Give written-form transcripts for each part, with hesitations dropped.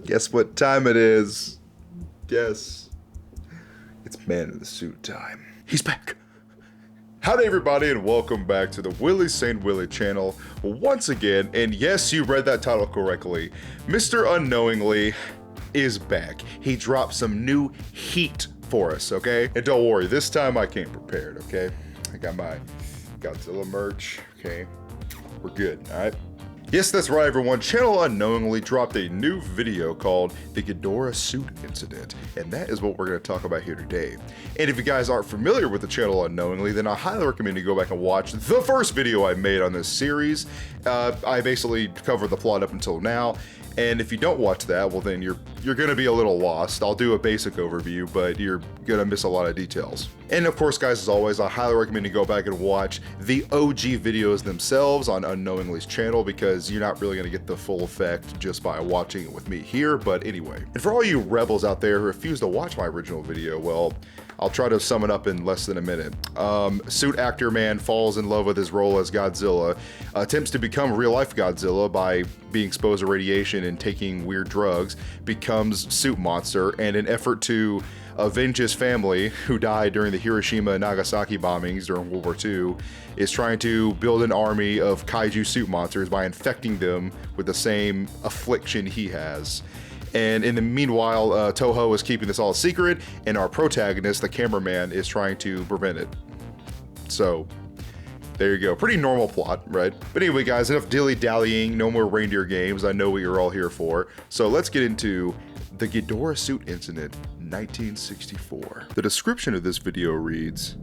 Guess what time it is? Guess. It's Man in the Suit time. He's back. Howdy everybody and welcome back to the Willie St. Willie channel once again, and yes, you read that title correctly. Mr. Unknowingly is back. He dropped some new heat for us, okay? And don't worry, this time I came prepared, okay? I got my Godzilla merch, okay? We're good, alright? Yes, that's right everyone, Channel Unknowingly dropped a new video called the Ghidorah Suit Incident, and that is what we're going to talk about here today. And if you guys aren't familiar with the Channel Unknowingly, then I highly recommend you go back and watch the first video I made on this series. I basically covered the plot up until now, and if you don't watch that, well then you're going to be a little lost. I'll do a basic overview, but you're going to miss a lot of details. And of course guys, as always, I highly recommend you go back and watch the OG videos themselves on Unknowingly's channel, because you're not really going to get the full effect just by watching it with me here. But anyway, and for all you rebels out there who refuse to watch my original video, well, I'll try to sum it up in less than a minute. Suit actor man falls in love with his role as Godzilla, attempts to become real-life Godzilla by being exposed to radiation and taking weird drugs, becomes suit monster, and in an effort to avenge his family who died during the Hiroshima and Nagasaki bombings during World War II, is trying to build an army of kaiju suit monsters by infecting them with the same affliction he has. And in the meanwhile, Toho is keeping this all a secret, and our protagonist, the cameraman, is trying to prevent it. So, there you go. Pretty normal plot, right? But anyway, guys, enough dilly-dallying, no more reindeer games. I know what you're all here for. So let's get into the Ghidorah Suit Incident, 1964. The description of this video reads,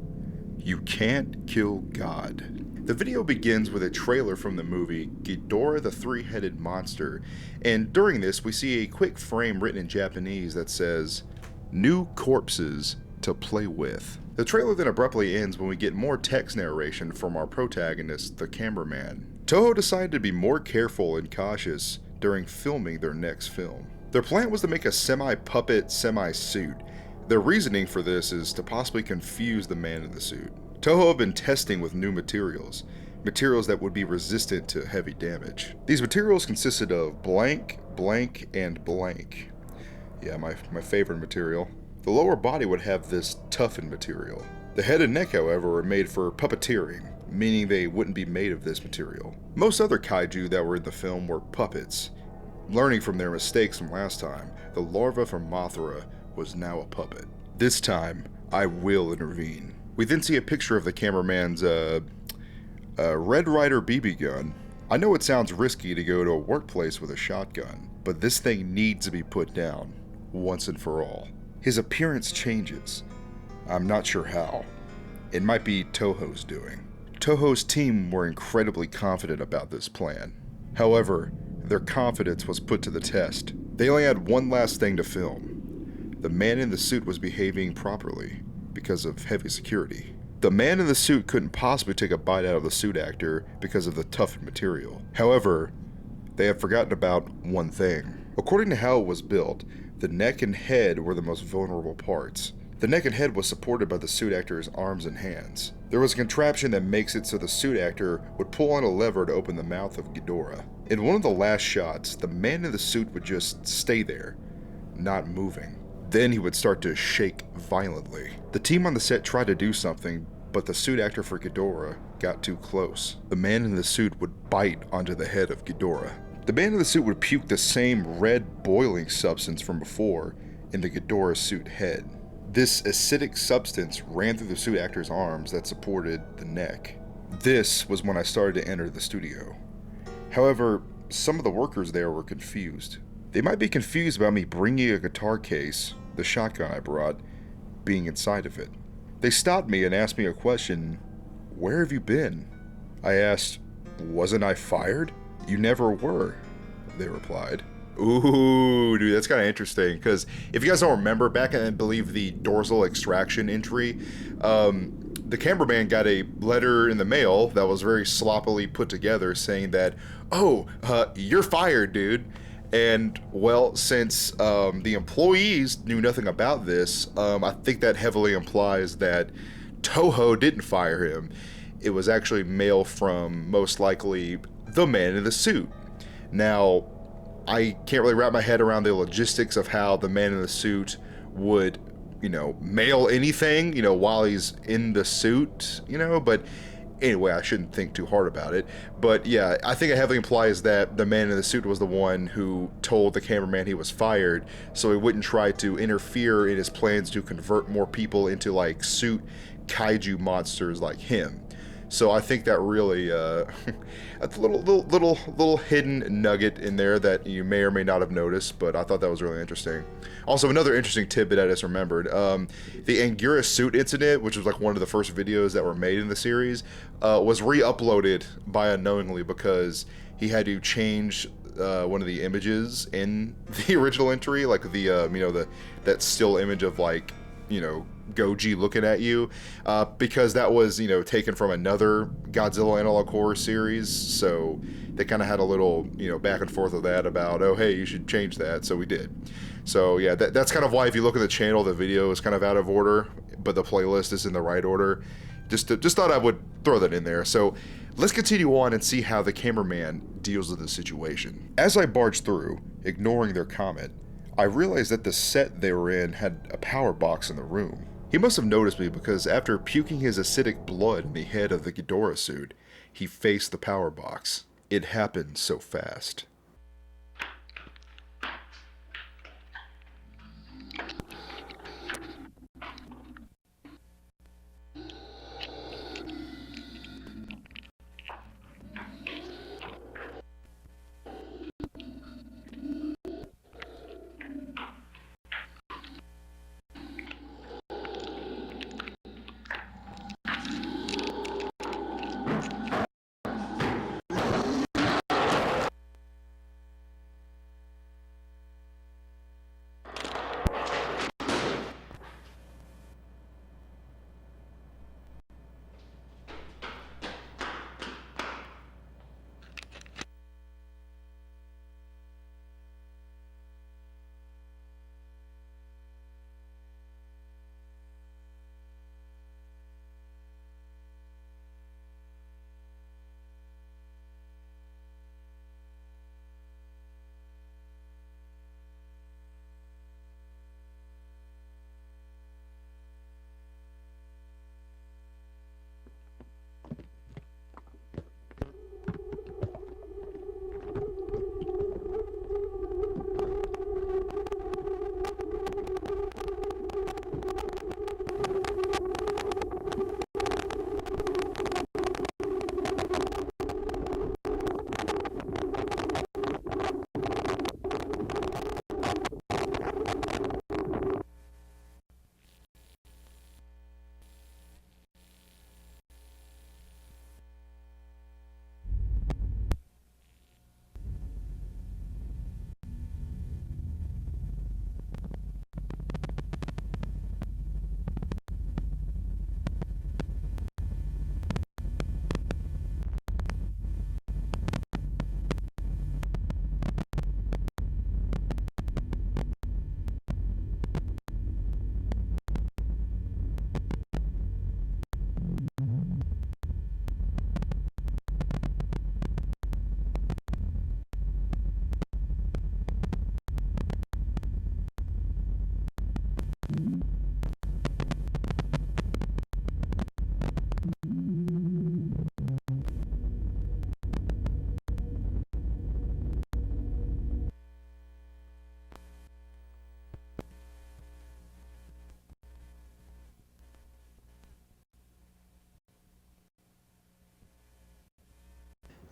"You can't kill God." The video begins with a trailer from the movie Ghidorah the Three-Headed Monster, and during this we see a quick frame written in Japanese that says, "New corpses to play with." The trailer then abruptly ends when we get more text narration from our protagonist, the cameraman. Toho decided to be more careful and cautious during filming their next film. Their plan was to make a semi-puppet, semi-suit. Their reasoning for this is to possibly confuse the man in the suit. Toho have been testing with new materials that would be resistant to heavy damage. These materials consisted of blank, blank, and blank. Yeah, my favorite material. The lower body would have this toughened material. The head and neck, however, were made for puppeteering, meaning they wouldn't be made of this material. Most other kaiju that were in the film were puppets. Learning from their mistakes from last time, the larva from Mothra was now a puppet. This time, I will intervene. We then see a picture of the cameraman's Red Ryder BB gun. I know it sounds risky to go to a workplace with a shotgun, but this thing needs to be put down, once and for all. His appearance changes. I'm not sure how. It might be Toho's doing. Toho's team were incredibly confident about this plan. However, their confidence was put to the test. They only had one last thing to film. The man in the suit was behaving properly because of heavy security. The man in the suit couldn't possibly take a bite out of the suit actor because of the toughened material. However, they had forgotten about one thing. According to how it was built, the neck and head were the most vulnerable parts. The neck and head was supported by the suit actor's arms and hands. There was a contraption that makes it so the suit actor would pull on a lever to open the mouth of Ghidorah. In one of the last shots, the man in the suit would just stay there, not moving. Then he would start to shake violently. The team on the set tried to do something, but the suit actor for Ghidorah got too close. The man in the suit would bite onto the head of Ghidorah. The man in the suit would puke the same red boiling substance from before in the Ghidorah suit head. This acidic substance ran through the suit actor's arms that supported the neck. This was when I started to enter the studio. However, some of the workers there were confused. They might be confused about me bringing a guitar case, the shotgun I brought, being inside of it. They stopped me and asked me a question, "Where have you been?" I asked, "Wasn't I fired?" "You never were," they replied. Ooh, dude, that's kind of interesting, because if you guys don't remember, back in, I believe, the dorsal extraction entry, the cameraman got a letter in the mail that was very sloppily put together saying that, "Oh, you're fired, dude." And, well, since the employees knew nothing about this, I think that heavily implies that Toho didn't fire him. It was actually mail from, most likely, the man in the suit. Now, I can't really wrap my head around the logistics of how the man in the suit would, you know, mail anything, you know, while he's in the suit, you know, but anyway, I shouldn't think too hard about it. But yeah, I think it heavily implies that the man in the suit was the one who told the cameraman he was fired, so he wouldn't try to interfere in his plans to convert more people into like suit kaiju monsters like him. So I think that really, that's a little hidden nugget in there that you may or may not have noticed, but I thought that was really interesting. Also, another interesting tidbit I just remembered, the Angura suit incident, which was like one of the first videos that were made in the series, was re-uploaded by unknowingly because he had to change one of the images in the original entry, like the, you know, that still image of like, you know, Goji looking at you, because that was, you know, taken from another Godzilla analog horror series, so they kind of had a little, you know, back and forth with that about, oh hey, you should change that, so we did. So yeah, that's kind of why if you look at the channel, the video is kind of out of order, but the playlist is in the right order. Just thought I would throw that in there. So let's continue on and see how the cameraman deals with the situation. As I barged through, ignoring their comment, I realized that the set they were in had a power box in the room. He must have noticed me because after puking his acidic blood in the head of the Ghidorah suit, he faced the power box. It happened so fast.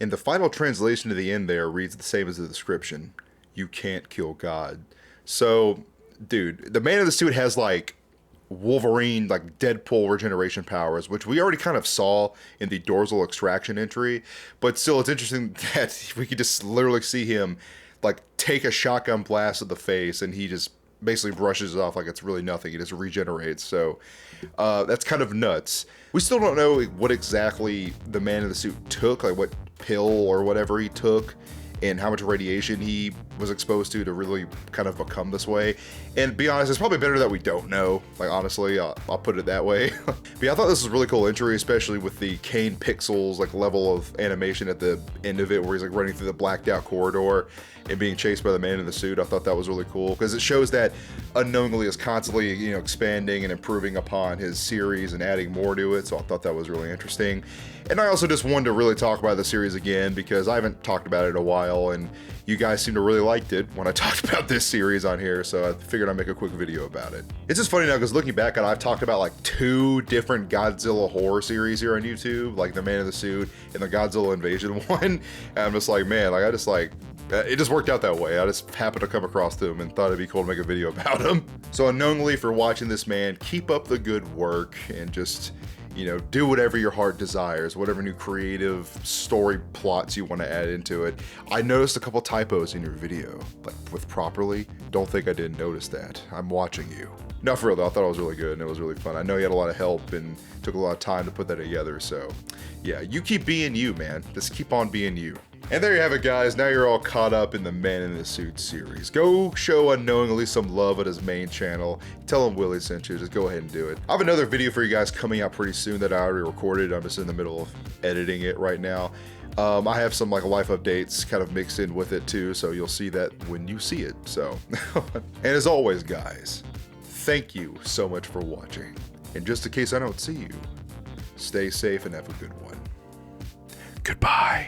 And the final translation to the end there reads the same as the description. You can't kill God. So, dude, the man in the suit has like Wolverine, like Deadpool regeneration powers, which we already kind of saw in the dorsal extraction entry. But still, it's interesting that we could just literally see him like take a shotgun blast to the face and he just basically brushes it off like it's really nothing. He just regenerates. So that's kind of nuts. We still don't know what exactly the man in the suit took, like what pill or whatever he took and how much radiation he was exposed to really kind of become this way. And to be honest, it's probably better that we don't know. Like, honestly, I'll put it that way. But yeah, I thought this was a really cool entry, especially with the Kane Pixels like level of animation at the end of it, where he's like running through the blacked out corridor and being chased by the man in the suit. I thought that was really cool because it shows that Unknowingly is constantly, you know, expanding and improving upon his series and adding more to it. So I thought that was really interesting. And I also just wanted to really talk about the series again because I haven't talked about it in a while, and you guys seem to really liked it when I talked about this series on here, so I figured I'd make a quick video about it. It's just funny now because looking back on it, I've talked about like 2 different Godzilla horror series here on YouTube, like the Man in the Suit and the Godzilla Invasion one. And I'm just like, man, like I just like, it just worked out that way. I just happened to come across them and thought it'd be cool to make a video about them. So unknowingly, for watching this, man, keep up the good work and just, you know, do whatever your heart desires, whatever new creative story plots you want to add into it. I noticed a couple typos in your video, like with properly. Don't think I didn't notice that. I'm watching you. No, for real though, I thought it was really good and it was really fun. I know you had a lot of help and took a lot of time to put that together, so yeah, you keep being you, man. Just keep on being you. And there you have it, guys. Now you're all caught up in the Man in the Suit series. Go show Unknowingly some love at his main channel. Tell him Willie sent you. Just go ahead and do it. I have another video for you guys coming out pretty soon that I already recorded. I'm just in the middle of editing it right now. I have some like life updates kind of mixed in with it too, so you'll see that when you see it. So, and as always, guys, thank you so much for watching. And just in case I don't see you, stay safe and have a good one. Goodbye.